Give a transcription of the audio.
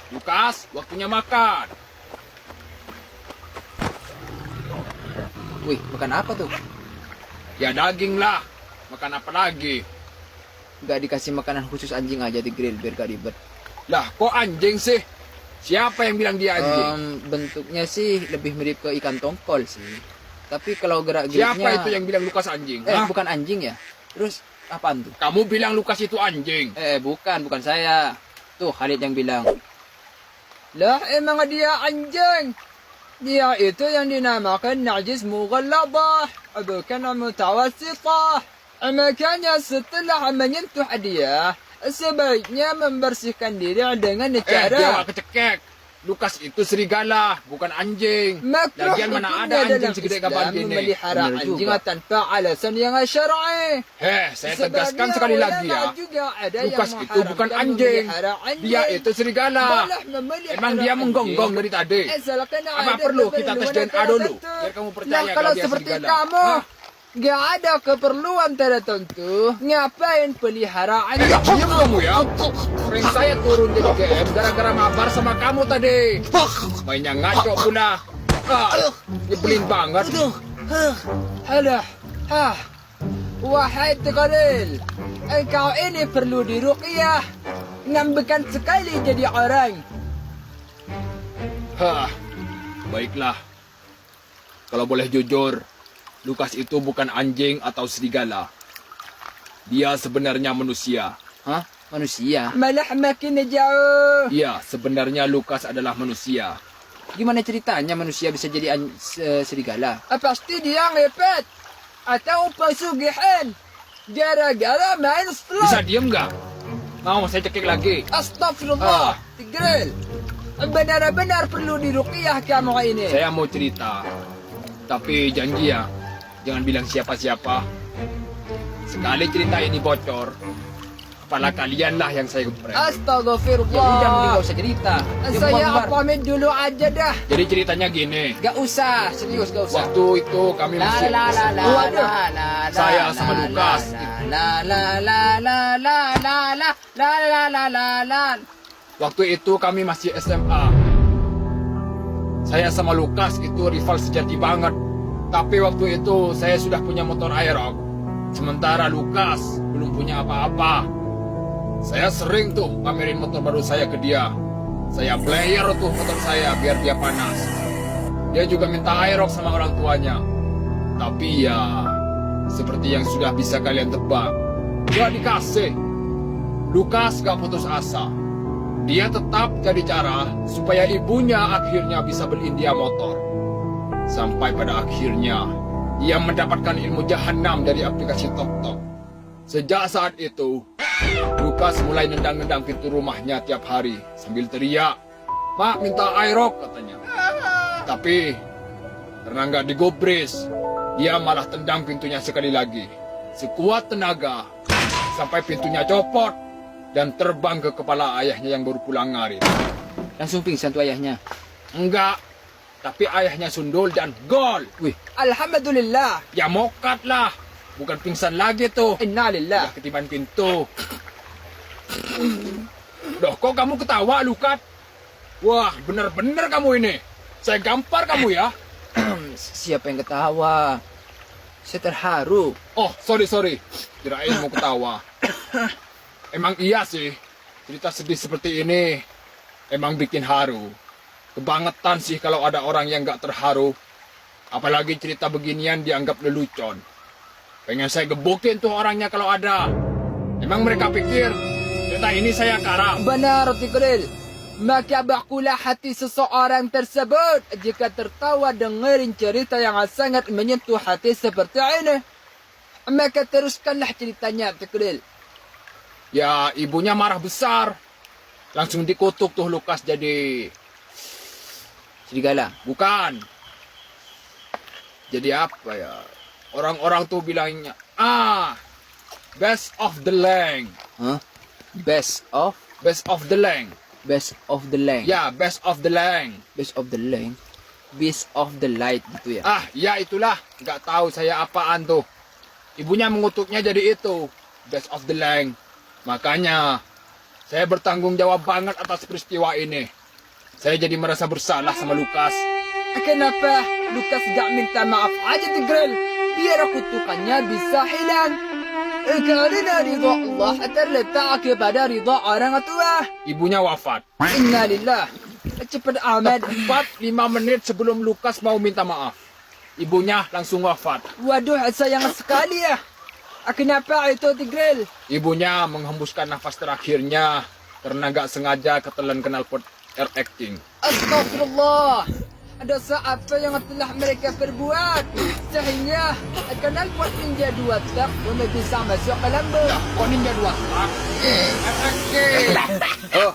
Lukas, waktunya makan. Wih, makan apa tuh? Ya daging lah. Makan apa lagi? Gak dikasih makanan khusus anjing aja di grill biar gak ribet. Lah, kok anjing sih? Siapa yang bilang dia anjing? Bentuknya sih lebih mirip ke ikan tongkol sih. Tapi kalau gerak-geriknya... Siapa itu yang bilang Lukas anjing? Hah? Bukan anjing ya? Terus apaan tuh? Kamu bilang Lukas itu anjing. Bukan saya. Tuh Khalid yang bilang. Lah, emang dia anjing. Dia itu yang dinamakan najis mughalladah. Bukan mutawassithah. Makanya setelah menyentuh dia, sebaiknya membersihkan diri dengan cara... Dia kecekek. Lukas itu serigala, bukan anjing. Lagian mana ada anjing segede kapan gini? Memelihara anjing tanpa alasan yang syar'i. Saya tegaskan sekali lagi ya. Lukas itu bukan anjing. Dia itu serigala. Emang dia menggonggong dari tadi. Apa perlu kita tes DNA dulu? Biar kamu percaya kalau dia serigala. Kamu, gak ada keperluan tertentu. Ngapain pelihara anjing? Diam kamu ya. Rank saya turun jadi GM gara-gara mabar sama kamu tadi. Mainnya ngaco pula. Nyebelin banget. Halah. Wahai Tegaril, engkau ini perlu diruqyah. Ngambekan sekali jadi orang. Baiklah. Kalau boleh jujur, Lukas itu bukan anjing atau serigala. Dia sebenarnya manusia. Hah? Manusia? Malah makin jauh. Iya, sebenarnya Lukas adalah manusia. Gimana ceritanya manusia bisa jadi serigala? Pasti dia ngepet. Atau pesugihan. Gara-gara main slot. Bisa diem nggak? Mau saya cekik lagi. Astagfirullah. Tigril. Benar-benar perlu diruqyah kamu ini. Saya mau cerita. Tapi janji ya, jangan bilang siapa-siapa. Sekali cerita ini bocor, kepala kalian lah yang saya geprek. Astagfirullah. Ya udah, mending gak usah cerita. Saya pamit dulu aja dah. Jadi ceritanya gini. Gak usah, serius gak usah. Waktu itu kami masih saya sama Lukas. Waktu itu kami masih SMA. Saya sama Lukas itu rival sejati banget. Tapi waktu itu saya sudah punya motor Aerox. Sementara Lukas belum punya apa-apa. Saya sering tuh pamerin motor baru saya ke dia. Saya player tuh motor saya biar dia panas. Dia juga minta Aerox sama orang tuanya. Tapi ya, seperti yang sudah bisa kalian tebak, gak dikasih. Lukas gak putus asa. Dia tetap cari cara supaya ibunya akhirnya bisa beliin dia motor. Sampai pada akhirnya, ia mendapatkan ilmu jahanam dari aplikasi TokTok. Sejak saat itu, Lukas mulai nendang-nendang pintu rumahnya tiap hari sambil teriak, "Mak, minta Aerox," katanya. Tapi, karena nggak digubris, dia malah tendang pintunya sekali lagi. Sekuat tenaga, sampai pintunya copot dan terbang ke kepala ayahnya yang baru pulang ngarit. Langsung pingsan tuh ayahnya? Enggak, tapi ayahnya sundul dan gol. Wih, alhamdulillah. Ya mokat lah, bukan pingsan lagi tuh. Innalillah. Ya ketiban pintu. Loh, kok kamu ketawa, Lukas? Wah, bener-bener kamu ini. Saya gampar kamu ya. Siapa yang ketawa? Saya terharu. Oh, sorry. Kirain mau ketawa. Emang iya sih, cerita sedih seperti ini emang bikin haru. Kebangetan sih kalau ada orang yang gak terharu. Apalagi cerita beginian dianggap lelucon. Pengen saya gebukin tuh orangnya kalau ada. Emang mereka pikir cerita ini saya karang. Benar, Tigril. Maka bakulah hati seseorang tersebut jika tertawa dengerin cerita yang sangat menyentuh hati seperti ini. Maka teruskanlah ceritanya, Tigril. Ya, ibunya marah besar. Langsung dikutuk tuh Lukas jadi... serigala? Bukan. Jadi apa ya? Orang-orang tuh bilangnya, best of the land. Hah? Best of? Best of the land. Best of the land. Ya, best of the land. Best of the land. Beast of the light gitu ya? Ya itulah. Nggak tahu saya apaan tuh. Ibunya mengutuknya jadi itu. Best of the land. Makanya, saya bertanggung jawab banget atas peristiwa ini. Saya jadi merasa bersalah sama Lukas. Kenapa Lukas gak minta maaf aja Tigreal? Biar kutukannya bisa hilang. Karena ridha Allah terletak kepada ridha orang tua. Ibunya wafat. Inna lillah. Cepat amat. 4-5 menit sebelum Lukas mau minta maaf. Ibunya langsung wafat. Waduh, sayang sekali ya. Kenapa itu Tigreal? Ibunya menghembuskan nafas terakhirnya karena gak sengaja ketelan knalpot air acting. Astagfirullah. Dosa apa yang telah mereka perbuat sehingga knalpot Ninja 2 tak pun bisa masuk ke lambung. Kok Ninja 2 tak? Air acting. Oh,